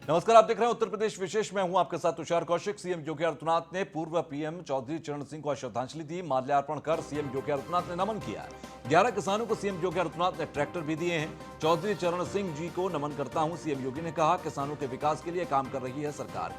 नमस्कार, आप देख रहे हैं उत्तर प्रदेश विशेष। मैं हूं आपके साथ तुषार कौशिक। सीएम योगी आदित्यनाथ ने पूर्व पीएम चौधरी चरण सिंह को श्रद्धांजलि दी। माल्यार्पण कर सीएम योगी आदित्यनाथ ने नमन किया। 11 किसानों को सीएम योगी आदित्यनाथ ने ट्रैक्टर भी दिए हैं। चौधरी चरण सिंह जी को नमन करता हूं, सीएम योगी ने कहा। किसानों के विकास के लिए काम कर रही है सरकार।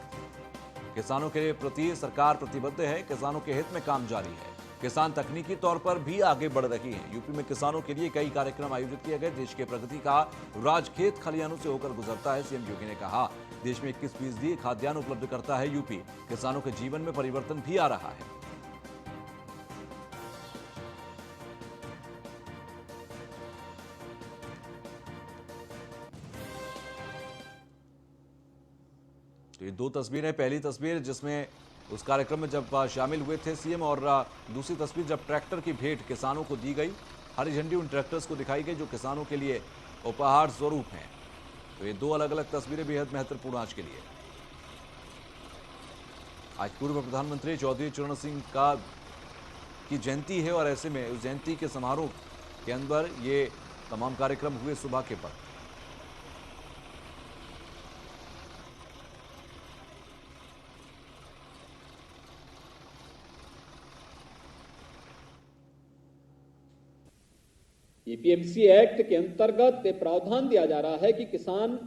किसानों के प्रति सरकार प्रतिबद्ध है। किसानों के हित में काम जारी है। किसान तकनीकी तौर पर भी आगे बढ़ रही हैं। यूपी में किसानों के लिए कई कार्यक्रम आयोजित किए गए। देश के प्रगति का राज खेत खलिहानों से होकर गुजरता है। सीएम योगी ने कहा, देश में 21% खाद्यान्न उपलब्ध करता है यूपी। किसानों के जीवन में परिवर्तन भी आ रहा है। तो ये दो तस्वीरें, पहली तस्वीर जिसमें उस कार्यक्रम में जब शामिल हुए थे सीएम, और दूसरी तस्वीर जब ट्रैक्टर की भेंट किसानों को दी गई। हरी झंडी उन ट्रैक्टर्स को दिखाई गई जो किसानों के लिए उपहार स्वरूप हैं। तो ये दो अलग अलग तस्वीरें बेहद महत्वपूर्ण आज के लिए। आज पूर्व प्रधानमंत्री चौधरी चरण सिंह की जयंती है और ऐसे में उस जयंती के समारोह के अंदर ये तमाम कार्यक्रम हुए सुबह के वक्त। एपीएमसी एक्ट के अंतर्गत ये प्रावधान दिया जा रहा है कि किसान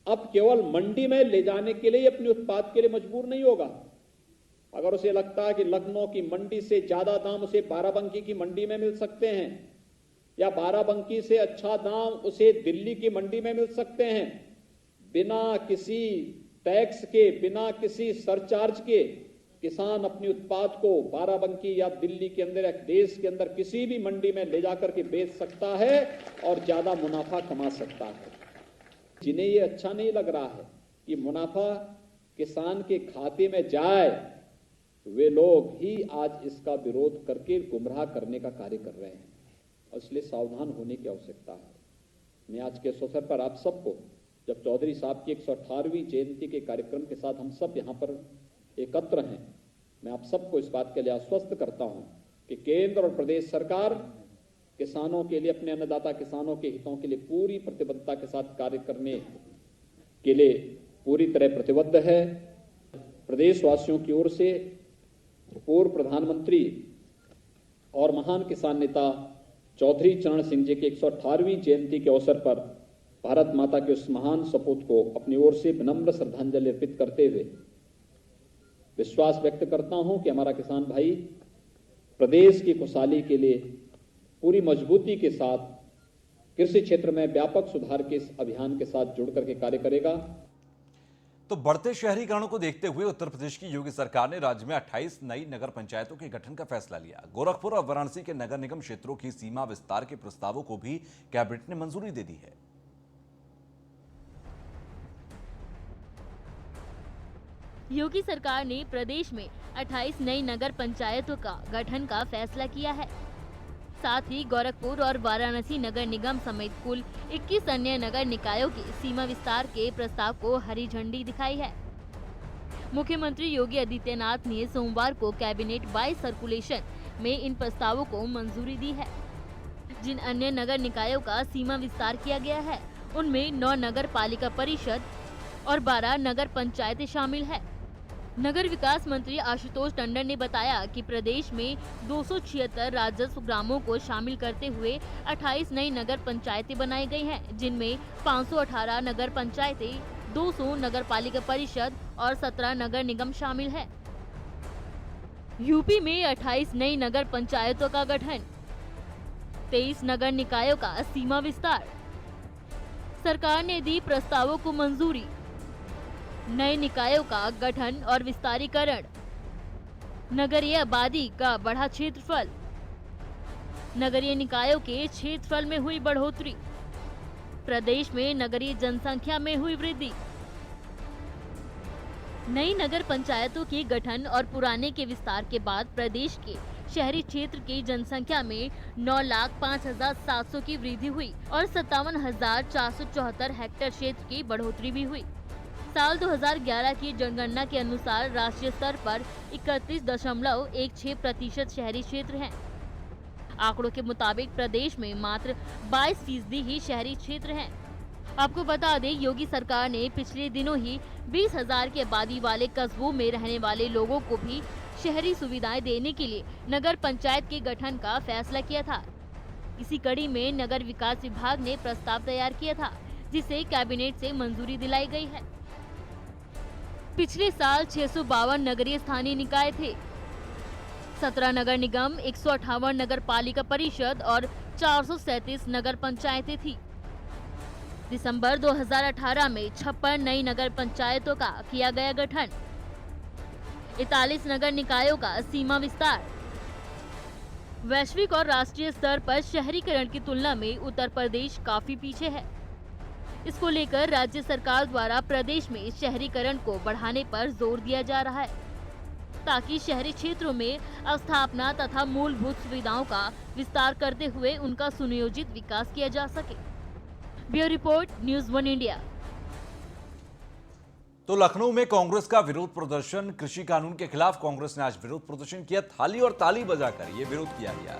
अब केवल मंडी में ले जाने के लिए अपने उत्पाद के लिए मजबूर नहीं होगा। अगर उसे लगता है कि लखनऊ की मंडी से ज्यादा दाम उसे बाराबंकी की मंडी में मिल सकते हैं या बाराबंकी से अच्छा दाम उसे दिल्ली की मंडी में मिल सकते हैं, बिना किसी टैक्स के, बिना किसी सरचार्ज के किसान अपने उत्पाद को बाराबंकी या दिल्ली के अंदर या देश के अंदर किसी भी मंडी में ले जाकर के बेच सकता है और ज्यादा मुनाफा कमा सकता है। जिन्हें ये अच्छा नहीं लग रहा है कि मुनाफा किसान के खाते में जाए, वे लोग ही आज इसका विरोध करके गुमराह करने का कार्य कर रहे हैं और इसलिए सावधान होने की आवश्यकता है। मैं आज के इस अवसर पर आप सबको, जब चौधरी साहब की 118वीं जयंती के कार्यक्रम के साथ हम सब यहाँ पर एकत्र हैं, मैं आप सबको इस बात के लिए आश्वस्त करता हूं कि केंद्र और प्रदेश सरकार किसानों के लिए, अपने अन्नदाता किसानों के हितों के लिए पूरी प्रतिबद्धता के साथ कार्य करने के लिए पूरी तरह प्रतिबद्ध है। प्रदेशवासियों की ओर से पूर्व प्रधानमंत्री और महान किसान नेता चौधरी चरण सिंह जी की 118वीं जयंती के अवसर पर भारत माता के उस महान सपूत को अपनी ओर से विनम्र श्रद्धांजलि अर्पित करते हुए विश्वास व्यक्त करता हूं कि हमारा किसान भाई प्रदेश की खुशहाली के लिए पूरी मजबूती के साथ कृषि क्षेत्र में व्यापक सुधार के इस अभियान के साथ जुड़ करके कार्य करेगा। तो बढ़ते शहरीकरण को देखते हुए उत्तर प्रदेश की योगी सरकार ने राज्य में 28 नई नगर पंचायतों के गठन का फैसला लिया। गोरखपुर और वाराणसी के नगर निगम क्षेत्रों की सीमा विस्तार के प्रस्तावों को भी कैबिनेट ने मंजूरी दे दी है। योगी सरकार ने प्रदेश में 28 नई नगर पंचायतों का गठन का फैसला किया है। साथ ही गोरखपुर और वाराणसी नगर निगम समेत कुल 21 अन्य नगर निकायों की सीमा विस्तार के प्रस्ताव को हरी झंडी दिखाई है। मुख्यमंत्री योगी आदित्यनाथ ने सोमवार को कैबिनेट बाय सर्कुलेशन में इन प्रस्तावों को मंजूरी दी है। जिन अन्य नगर निकायों का सीमा विस्तार किया गया है, उनमें 9 नगर पालिका परिषद और 12 नगर पंचायतें शामिल है। नगर विकास मंत्री आशुतोष टंडन ने बताया कि प्रदेश में 276 राजस्व ग्रामों को शामिल करते हुए 28 नई नगर पंचायतें बनाई गई हैं, जिनमें 518 नगर पंचायतें, 200 नगर पालिका परिषद और 17 नगर निगम शामिल है। यूपी में 28 नई नगर पंचायतों का गठन, 23 नगर निकायों का सीमा विस्तार। सरकार ने दी प्रस्तावों को मंजूरी। नए निकायों का गठन और विस्तारीकरण, नगरीय आबादी का बढ़ा क्षेत्रफल, नगरीय निकायों के क्षेत्रफल में हुई बढ़ोतरी, प्रदेश में नगरीय जनसंख्या में हुई वृद्धि। नई नगर पंचायतों के गठन और पुराने के विस्तार के बाद प्रदेश के शहरी क्षेत्र की जनसंख्या में 9,05,700 की वृद्धि हुई और 57,474 हेक्टेयर क्षेत्र की बढ़ोतरी भी हुई। साल 2011 की जनगणना के अनुसार राष्ट्रीय स्तर पर 31.16% शहरी क्षेत्र हैं। आंकड़ों के मुताबिक प्रदेश में मात्र 22% ही शहरी क्षेत्र हैं। आपको बता दें, योगी सरकार ने पिछले दिनों ही 20,000 की आबादी वाले कस्बों में रहने वाले लोगों को भी शहरी सुविधाएं देने के लिए नगर पंचायत के गठन का फैसला किया था। इसी कड़ी में नगर विकास विभाग ने प्रस्ताव तैयार किया था, जिसे कैबिनेट से मंजूरी दिलाई गई है। पिछले साल 652 नगरीय स्थानीय निकाय थे, 17 नगर निगम, 158 नगर पालिका परिषद और 437 नगर पंचायतें थी। दिसंबर 2018 में 56 नई नगर पंचायतों का किया गया गठन, 41 नगर निकायों का सीमा विस्तार। वैश्विक और राष्ट्रीय स्तर पर शहरीकरण की तुलना में उत्तर प्रदेश काफी पीछे है। इसको लेकर राज्य सरकार द्वारा प्रदेश में शहरीकरण को बढ़ाने पर जोर दिया जा रहा है, ताकि शहरी क्षेत्रों में स्थापना तथा मूलभूत सुविधाओं का विस्तार करते हुए उनका सुनियोजित विकास किया जा सके। Bureau report, news 1 India. तो लखनऊ में कांग्रेस का विरोध प्रदर्शन। कृषि कानून के खिलाफ कांग्रेस ने आज विरोध प्रदर्शन किया। थाली और ताली बजाकर यह विरोध किया गया।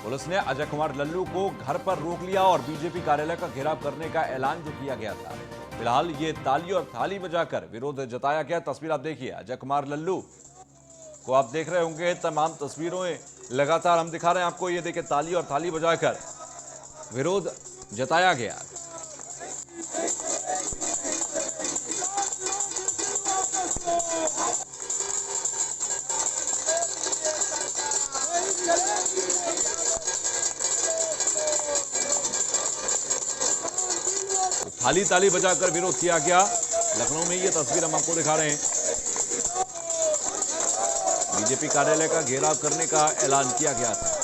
पुलिस ने अजय कुमार लल्लू को घर पर रोक लिया और बीजेपी कार्यालय का घेराव करने का ऐलान जो किया गया था। फिलहाल ये ताली और थाली बजाकर विरोध जताया गया। तस्वीर आप देखिए, अजय कुमार लल्लू को आप देख रहे होंगे। तमाम तस्वीरों लगातार हम दिखा रहे हैं आपको। ये देखिए, ताली और थाली बजाकर विरोध जताया गया। थाली ताली बजाकर विरोध किया गया। लखनऊ में ये तस्वीर हम आपको दिखा रहे हैं। बीजेपी कार्यालय का घेराव करने का ऐलान किया गया था।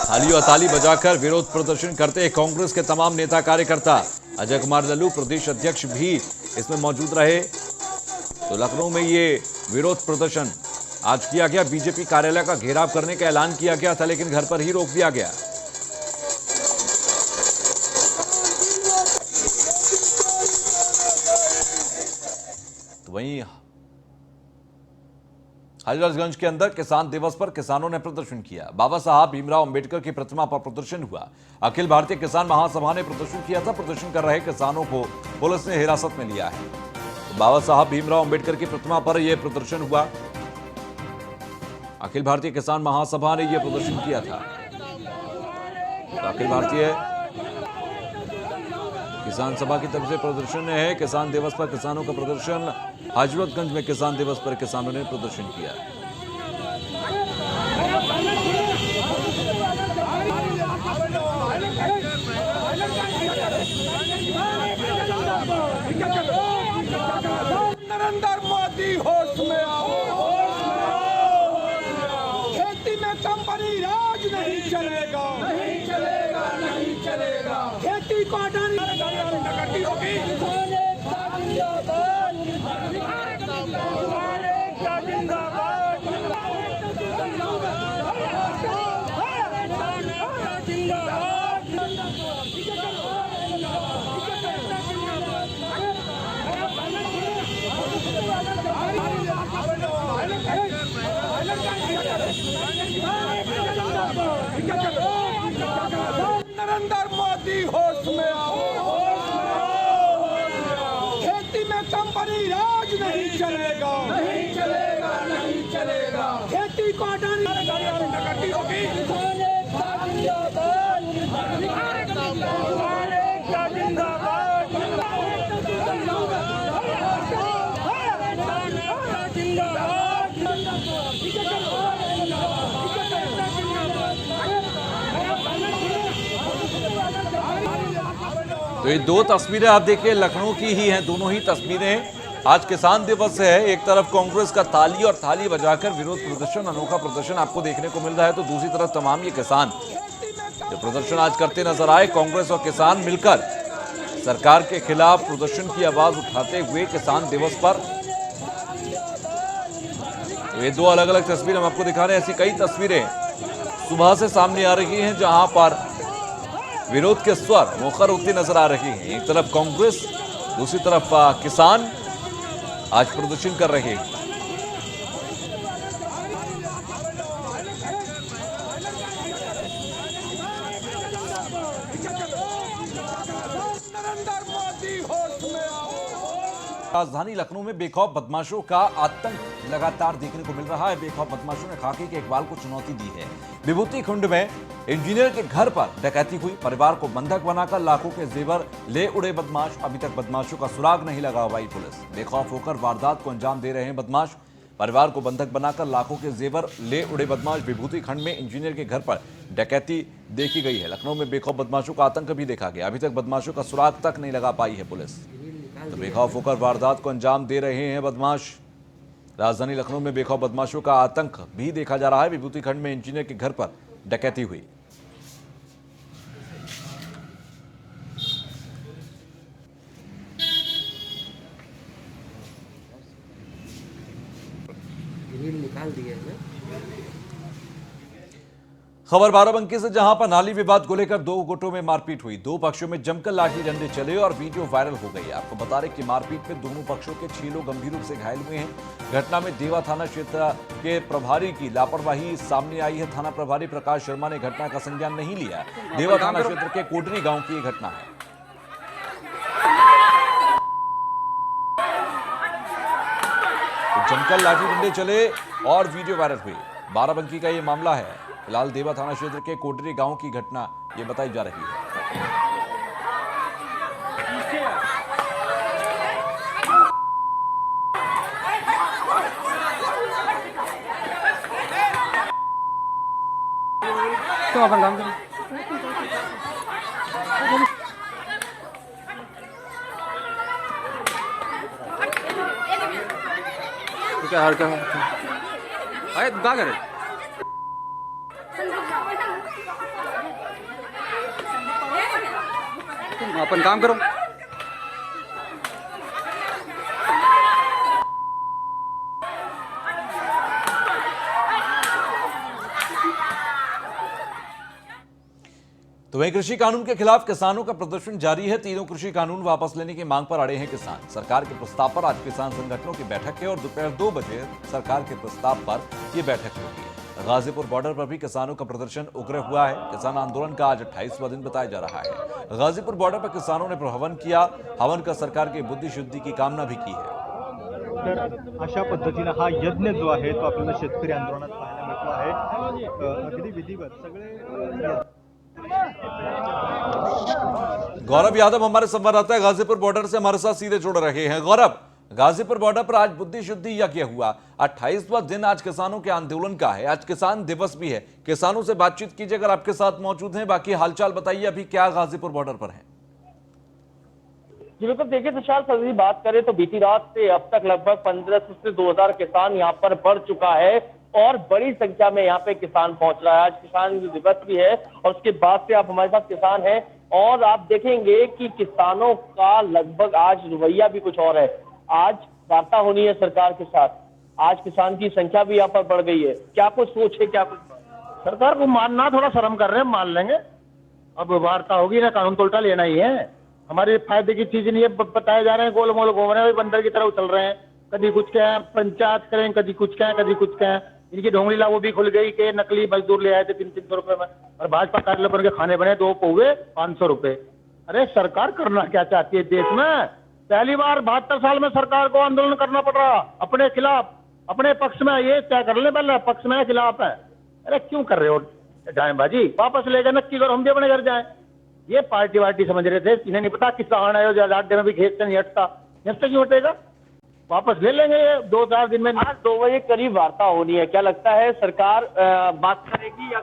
थाली और ताली बजाकर विरोध प्रदर्शन करते कांग्रेस के तमाम नेता कार्यकर्ता। अजय कुमार लल्लू प्रदेश अध्यक्ष भी इसमें मौजूद रहे। तो लखनऊ में ये विरोध प्रदर्शन आज किया गया। बीजेपी कार्यालय का घेराव करने का ऐलान किया गया था, लेकिन घर पर ही रोक दिया गया। तो वहीं हजरतगंज के अंदर किसान दिवस पर किसानों ने प्रदर्शन किया। बाबा साहब भीमराव अंबेडकर की प्रतिमा पर प्रदर्शन हुआ। अखिल भारतीय किसान महासभा ने प्रदर्शन किया था। प्रदर्शन कर रहे किसानों को पुलिस ने हिरासत में लिया है। तो बाबा साहब भीमराव अंबेडकर की प्रतिमा पर यह प्रदर्शन हुआ। अखिल भारतीय किसान महासभा ने यह प्रदर्शन किया था। तो अखिल भारतीय किसान सभा की तरफ से प्रदर्शन है। किसान दिवस पर किसानों का प्रदर्शन। हजरतगंज में किसान दिवस पर किसानों ने प्रदर्शन किया। नरेंद्र मोदी होश में आओ, खेती में कंपनी राज नहीं चलेगा, नहीं चलेगा, नहीं चलेगा। खेती को हटाने होगी। नरेंद्र मोदी होश में आओ। तो ये दो तस्वीरें आप देखिए लखनऊ की ही हैं, दोनों ही तस्वीरें। आज किसान दिवस है, एक तरफ कांग्रेस का ताली और थाली बजाकर विरोध प्रदर्शन, अनोखा प्रदर्शन आपको देखने को मिल रहा है, तो दूसरी तरफ तमाम ये किसान जो प्रदर्शन आज करते नजर आए। कांग्रेस और किसान मिलकर सरकार के खिलाफ प्रदर्शन की आवाज उठाते हुए किसान दिवस पर। तो ये दो अलग अलग तस्वीरें हम आपको दिखा रहे हैं। ऐसी कई तस्वीरें सुबह से सामने आ रही हैं जहां पर विरोध के स्वर मुखर होते नजर आ रहे हैं। एक तरफ कांग्रेस, दूसरी तरफ किसान आज प्रदर्शन कर रहे हैं। नरेंद्र मोदी होश में आओ। राजधानी लखनऊ में बेखौफ बदमाशों का आतंक लगातार देखने को मिल रहा है। बेखौफ बदमाशों ने खाकी के इकबाल को चुनौती दी है। विभूति खंड में इंजीनियर के घर पर डकैती हुई, परिवार को बंधक बनाकर लाखों के जेवर ले उड़े बदमाश। अभी तक बदमाशों का सुराग नहीं लगा पाई पुलिस। बेखौफ होकर वारदात को अंजाम दे रहे हैं बदमाश, परिवार को बंधक बनाकर लाखों के जेवर ले उड़े बदमाश। विभूति खंड में इंजीनियर के घर पर डकैती देखी गई है। लखनऊ में बेखौफ बदमाशों का आतंक भी देखा गया। अभी तक बदमाशों का सुराग तक नहीं लगा पाई है पुलिस। तो बेखौफ होकर वारदात को अंजाम दे रहे हैं बदमाश। राजधानी लखनऊ में बेखौफ बदमाशों का आतंक भी देखा जा रहा है। विभूति खंड में इंजीनियर के घर पर डकैती हुई। निकाल दिए हैं। खबर बाराबंकी से, जहां पर नाली विवाद को लेकर दो गुटों में मारपीट हुई। दो पक्षों में जमकर लाठी डंडे चले और वीडियो वायरल हो गई। आपको बता दें कि मारपीट में दोनों पक्षों के 6 लोग गंभीर रूप से घायल हुए हैं। घटना में देवा थाना क्षेत्र के प्रभारी की लापरवाही सामने आई है। थाना प्रभारी प्रकाश शर्मा ने घटना का संज्ञान नहीं लिया। देवा थाना क्षेत्र के कोडरी गांव की यह घटना है। जमकर लाठी डंडे चले और वीडियो वायरल हुई। बाराबंकी का यह मामला है। फिलहाल देवा थाना क्षेत्र के कोडरी गांव की घटना ये बताई जा रही है। तो अपन काम करें। क्या हाल क्या आए क्या करे अपन काम करो। तो वहीं कृषि कानून के खिलाफ किसानों का प्रदर्शन जारी है। तीनों कृषि कानून वापस लेने की मांग पर अड़े हैं किसान। सरकार के प्रस्ताव पर आज किसान संगठनों की बैठक है और दोपहर 2 बजे सरकार के प्रस्ताव पर यह बैठक होगी। गाजीपुर बॉर्डर पर भी किसानों का प्रदर्शन उग्र हुआ है। किसान आंदोलन का आज 28वां दिन बताया जा रहा है। गाजीपुर बॉर्डर पर किसानों ने हवन किया। हवन कर सरकार की बुद्धि शुद्धि की कामना भी की है। तर अशा पद्धतीने हा यज्ञ जो आहे तो आपल्याला शेतकरी आंदोलनात पाहायला मिळतो आहे। अगदी विधिवत सगळे। गौरव यादव हमारे संवाददाता गाजीपुर बॉर्डर से हमारे साथ सीधे जुड़ रहे हैं। गौरव, गाजीपुर बॉर्डर पर आज बुद्धि शुद्धि यज्ञ हुआ। 28वां दिन आज किसानों के आंदोलन का है। आज किसान दिवस भी है। किसानों से बातचीत कीजिए अगर आपके साथ मौजूद हैं। बाकी हालचाल बताइए, अभी क्या गाजीपुर बॉर्डर पर है? जी बिल्कुल, देखिए तुषार, सभी बात करें तो बीती रात से अब तक लगभग 1500 से 2000 किसान यहाँ पर बढ़ चुका है और बड़ी संख्या में यहाँ पे किसान पहुंच रहा है। आज किसान दिवस भी है और उसके बाद से आप हमारे साथ किसान हैं और आप देखेंगे कि किसानों का लगभग आज रवैया भी कुछ और है। आज वार्ता होनी है सरकार के साथ। आज किसान की संख्या भी यहाँ पर बढ़ गई है। क्या कुछ सोच है, क्या कुछ? सरकार को मानना थोड़ा शर्म कर रहे हैं, मान लेंगे। अब वार्ता होगी ना, कानून तो उल्टा लेना ही है। हमारे फायदे की चीज नहीं है, बताए जा रहे हैं, गोल मोल घूम रहे हैं, बंदर की तरह उछल रहे हैं। कभी कुछ कहें पंचायत करें, कभी कुछ कहें, कभी कुछ कहें। इनकी ढोंगली ला वो भी खुल गई कि नकली मजदूर ले आए थे 300 रुपए में और भाजपा कार्यालय पर उनके खाने बने 2 पौवे 500 रुपए। अरे सरकार करना क्या चाहती है देश में? पहली बार 72 साल में सरकार को आंदोलन करना पड़ रहा अपने खिलाफ, अपने पक्ष में। ये क्या कर ले, पहले पक्ष में खिलाफ है। अरे क्यों कर रहे हो जाएबाजी? वापस ले गए नक्की करो, हम भी अपने घर जाए। ये पार्टी वार्टी समझ रहे थे, इन्हें नहीं पता किसान आयो राज्य में भी खेत से नहीं हटता, से क्यों हटेगा? वापस ले लेंगे ये 2-4 दिन में। आज 2 बजे करीब वार्ता होनी है। क्या लगता है सरकार बात करेगी या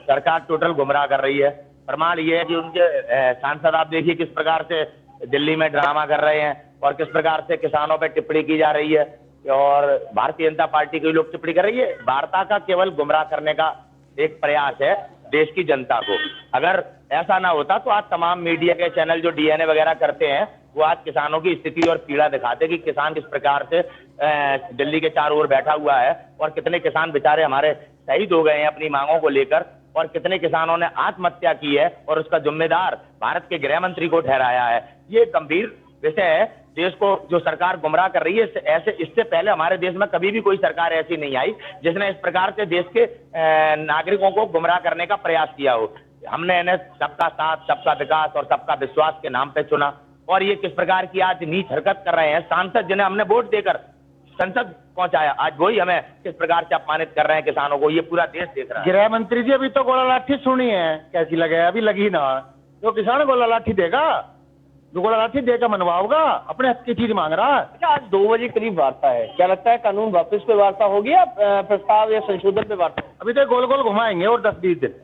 सरकार टोटल गुमराह कर रही है? प्रमाण ये है कि उनके सांसद आप देखिए किस प्रकार से दिल्ली में ड्रामा कर रहे हैं और किस प्रकार से किसानों पे टिप्पणी की जा रही है और भारतीय जनता पार्टी के लोग टिप्पणी कर रही है। वार्ता का केवल गुमराह करने का एक प्रयास है देश की जनता को। अगर ऐसा ना होता तो आज तमाम मीडिया के चैनल जो डीएनए वगैरह करते हैं वो आज किसानों की स्थिति और पीड़ा दिखाते कि किसान किस प्रकार से दिल्ली के चारों ओर बैठा हुआ है और कितने किसान बेचारे हमारे शहीद हो गए हैं अपनी मांगों को लेकर और कितने किसानों ने आत्महत्या की है और उसका जिम्मेदार भारत के गृह मंत्री को ठहराया है। ये गंभीर विषय है। देश को जो सरकार गुमराह कर रही है ऐसे इससे पहले हमारे देश में कभी भी कोई सरकार ऐसी नहीं आई जिसने इस प्रकार से देश के नागरिकों को गुमराह करने का प्रयास किया हो। हमने इन्हें सबका साथ, सबका विकास और सबका विश्वास के नाम पे चुना और ये किस प्रकार की आज नीच हरकत कर रहे हैं। सांसद जिन्हें हमने वोट देकर संसद पहुंचाया आज वही हमें किस प्रकार से अपमानित कर रहे हैं किसानों को। ये पूरा देश देख रहा है। गृह मंत्री जी अभी तो गोला लाठी सुनी है, कैसी लगे? अभी लगी ना, जो किसान गोला लाठी देगा, जो गोला लाठी देकर मनवाओगा, अपने हक की चीज मांग रहा है। अच्छा, आज 2 बजे करीब वार्ता है, क्या लगता है कानून वापस पे वार्ता होगी या प्रस्ताव या संशोधन पे वार्ता? अभी तो गोल गोल घुमाएंगे और 10-20 दिन।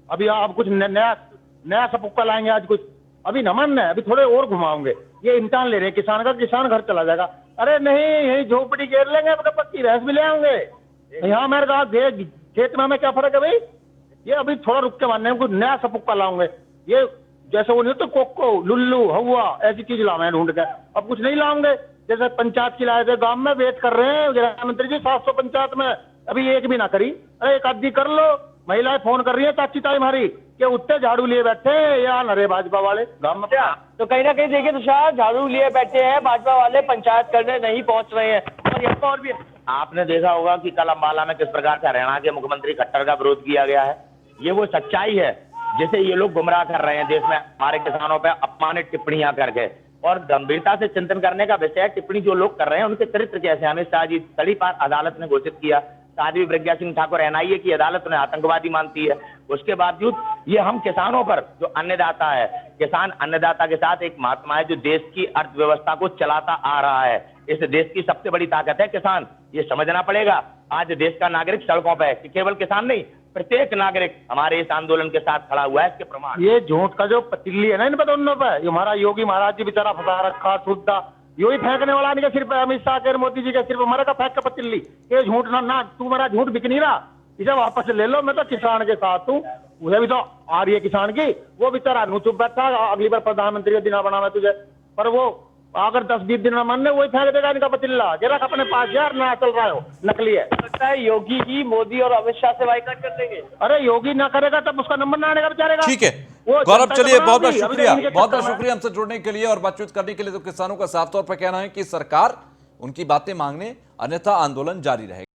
अभी आप कुछ नया सपुक्का लाएंगे आज कुछ, अभी नमन है, अभी थोड़े और घुमाओगे। ये इम्तिहान ले रहे हैं किसान का, किसान घर चला जाएगा। अरे नहीं, यही झोपड़ी घेर लेंगे, अपने पक्की भैंस भी ले आएंगे। यहाँ मेरे कहा खेत में हमें क्या फर्क है भाई? ये अभी थोड़ा रुक के मानने कुछ नया सपुक्का लाऊंगे। ये जैसे वो नहीं तो कोको, लुल्लू, हवा ऐसी चीज लावे ढूंढ के, अब कुछ नहीं लाऊंगे। जैसे पंचायत की लाए थे, गांव में वेट कर रहे हैं गृह मंत्री जी, 700 पंचायत में अभी एक भी ना करी। अरे एक आदमी कर लो। महिलाएं फोन कर रही है चाची ताई हमारी कि उत्ते झाड़ू लिए बैठे या नरे भाजपा वाले गांव में। तो कहीं ना कहीं देखिए तुषार, झाड़ू लिए बैठे हैं भाजपा वाले, पंचायत करने नहीं पहुंच रहे हैं। और यहाँ पर और भी आपने देखा होगा कि कल अम्बाला में किस प्रकार से हरियाणा के मुख्यमंत्री खट्टर का विरोध किया गया है। ये वो सच्चाई है जिसे ये लोग गुमराह कर रहे हैं देश में हमारे किसानों पर अपमानित टिप्पणियां करके। और गंभीरता से चिंतन करने का विषय है टिप्पणी जो लोग कर रहे हैं उनके चरित्र कैसे। अमित शाह जी तड़ीपार अदालत ने घोषित किया, साध्वी प्रज्ञा सिंह ठाकुर एनआईए की अदालत ने आतंकवादी मानती है। उसके बावजूद ये हम किसानों पर, जो अन्नदाता है, किसान अन्नदाता के साथ एक महात्मा है जो देश की अर्थव्यवस्था को चलाता आ रहा है। इस देश की सबसे बड़ी ताकत है किसान, ये समझना पड़ेगा। आज देश का नागरिक सड़कों पर है कि केवल किसान नहीं, प्रत्येक नागरिक हमारे इस आंदोलन के साथ खड़ा हुआ है। इसके प्रमाण ये झूठ का जो पतीली है ना इन दोनों पे, ये हमारा योगी महाराज जी बेचारा फंसा रखा, शुद्धा यो ही फेंकने वाला नहीं सिर्फ अमित शाह के मोदी जी के, सिर्फ हमारे का फेंक का पतीली। ये झूठ ना तू मेरा झूठ बिक नहीं रहा, इसे वापस ले लो। मैं तो किसान के साथ हूँ, उसे भी तो आ रही है किसान की। वो बेचारा नू चुप बैठा, अगली बार प्रधानमंत्री का दिन बना मैं तुझे, पर वो अगर 10-20 दिन में मानने वही फेंक देगा इनका पतीला। जरा अपने पास यार नया चल रहा हो, नकली है। लगता है योगी जी मोदी और अमित शाह से बाइकाट कर देंगे। अरे योगी ना करेगा तब उसका नंबर ना आने का बेचारे का। ठीक है गौरव, चलिए बहुत बहुत शुक्रिया, बहुत बहुत शुक्रिया हमसे जुड़ने के लिए और बातचीत करने के लिए। तो किसानों का साफ तौर पर कहना है कि सरकार उनकी बातें मांगने, अन्यथा आंदोलन जारी रहेगा।